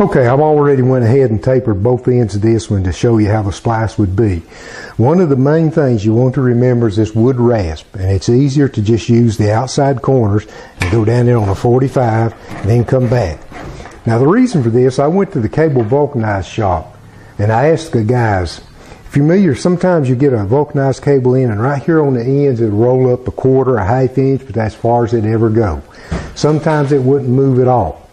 Okay, I've already went ahead and tapered both ends of this one to show you how the splice would be. One of the main things you want to remember is this wood rasp, and it's easier to just use the outside corners and go down there on a 45 and then come back. Now the reason for this, I went to the cable vulcanized shop and I asked the guys, familiar, sometimes you get a vulcanized cable in and right here on the ends it'll roll up a quarter, a half inch, but that's as far as it ever go. Sometimes it wouldn't move at all.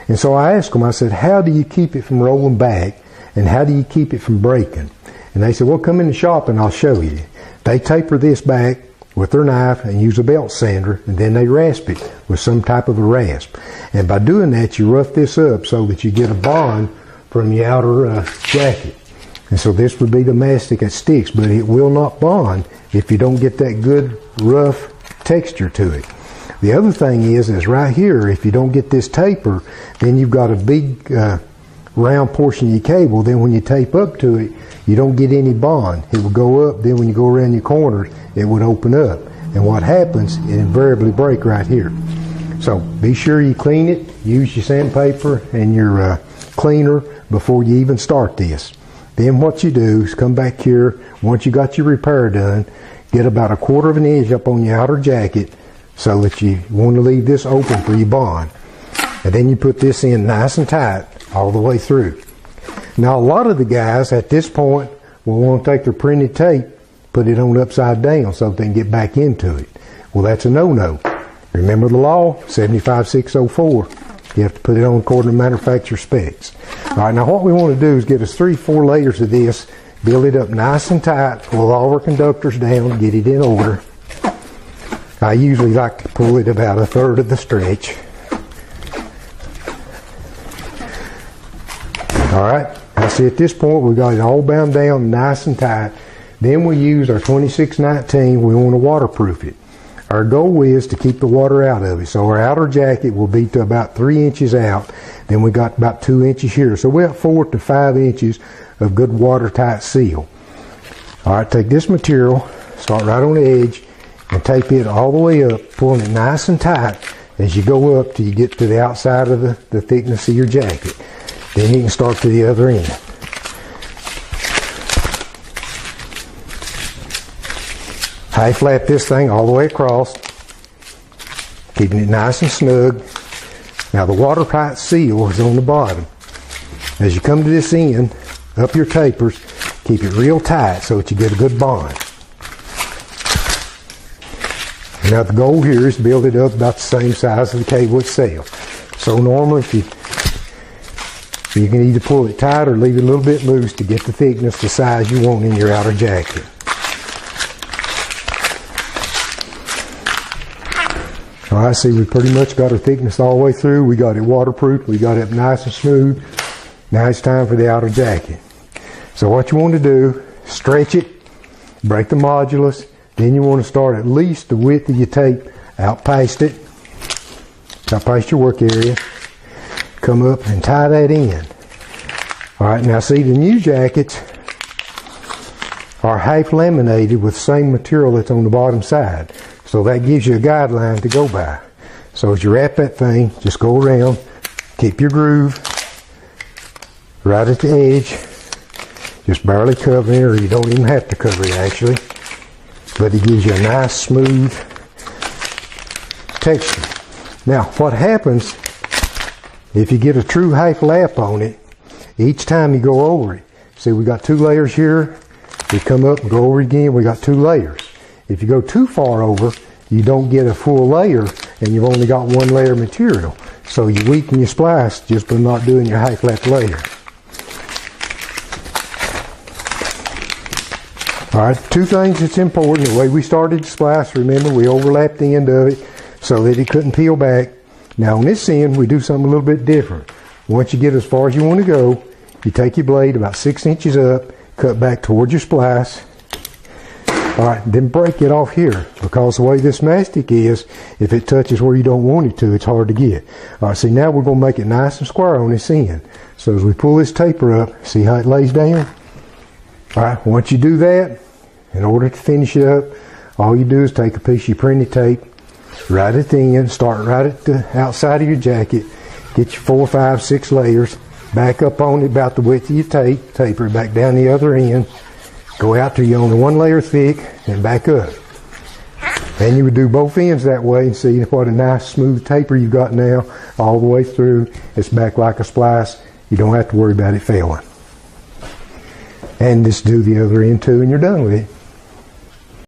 And so I asked them, I said, how do you keep it from rolling back and how do you keep it from breaking? And they said, well, come in the shop and I'll show you. They taper this back with their knife and use a belt sander, and then they rasp it with some type of a rasp. And by doing that, you rough this up so that you get a bond from the outer jacket. And so this would be the mastic that sticks, but it will not bond if you don't get that good rough texture to it. The other thing is right here, if you don't get this taper, then you've got a big round portion of your cable. Then when you tape up to it, you don't get any bond. It will go up, then when you go around your corners, it would open up. And what happens, it invariably break right here. So be sure you clean it, use your sandpaper and your cleaner before you even start this. Then what you do is come back here, once you got your repair done, get about 1/4 of an inch up on your outer jacket, so that you want to leave this open for your bond. And then you put this in nice and tight all the way through. Now a lot of the guys at this point will want to take their printed tape, put it on upside down so they can get back into it. Well, that's a no-no. Remember the law, 75604. You have to put it on according to manufacturer specs. Alright, now what we want to do is get us 3-4 layers of this, build it up nice and tight, pull all our conductors down, get it in order. I usually like to pull it about 1/3 of the stretch. Alright, now see at this point we got it all bound down nice and tight. Then we use our 2619, we want to waterproof it. Our goal is to keep the water out of it. So our outer jacket will be to about 3 inches out. Then we got about 2 inches here. So we have 4 to 5 inches of good watertight seal. Alright, take this material, start right on the edge, and tape it all the way up, pulling it nice and tight as you go up till you get to the outside of the thickness of your jacket. Then you can start to the other end. High flap this thing all the way across, keeping it nice and snug. Now the watertight seal is on the bottom. As you come to this end, up your tapers, keep it real tight so that you get a good bond. Now the goal here is to build it up about the same size as the cable itself. So normally you can either pull it tight or leave it a little bit loose to get the thickness, the size you want in your outer jacket. Alright, see we pretty much got our thickness all the way through. We got it waterproof, we got it nice and smooth. Now it's time for the outer jacket. So what you want to do, stretch it, break the modulus. Then you want to start at least the width of your tape out past it, out past your work area. Come up and tie that in. Alright, now see the new jackets are half laminated with the same material that's on the bottom side. So that gives you a guideline to go by. So as you wrap that thing, just go around, keep your groove right at the edge. Just barely covering it, or you don't even have to cover it actually. But it gives you a nice smooth texture. Now what happens if you get a true half lap on it, each time you go over it, see we got 2 layers here, we come up and go over it again, we got 2 layers. If you go too far over, you don't get a full layer and you've only got 1 layer of material. So you weaken your splice just by not doing your half lap layer. Alright, 2 things that's important. The way we started the splice, remember we overlapped the end of it so that it couldn't peel back. Now on this end we do something a little bit different. Once you get as far as you want to go, you take your blade about 6 inches up, cut back towards your splice. Alright, then break it off here, because the way this mastic is, if it touches where you don't want it to, it's hard to get. Alright, see now we're going to make it nice and square on this end. So as we pull this taper up, see how it lays down? Alright, once you do that, in order to finish it up, all you do is take a piece of your printed tape, right at the end, start right at the outside of your jacket, get your 4, 5, 6 layers, back up on it about the width of your tape, taper it back down the other end, go out till you're only one layer thick, and back up. And you would do both ends that way and see what a nice smooth taper you've got now all the way through. It's back like a splice. You don't have to worry about it failing. And just do the other end too and you're done with it.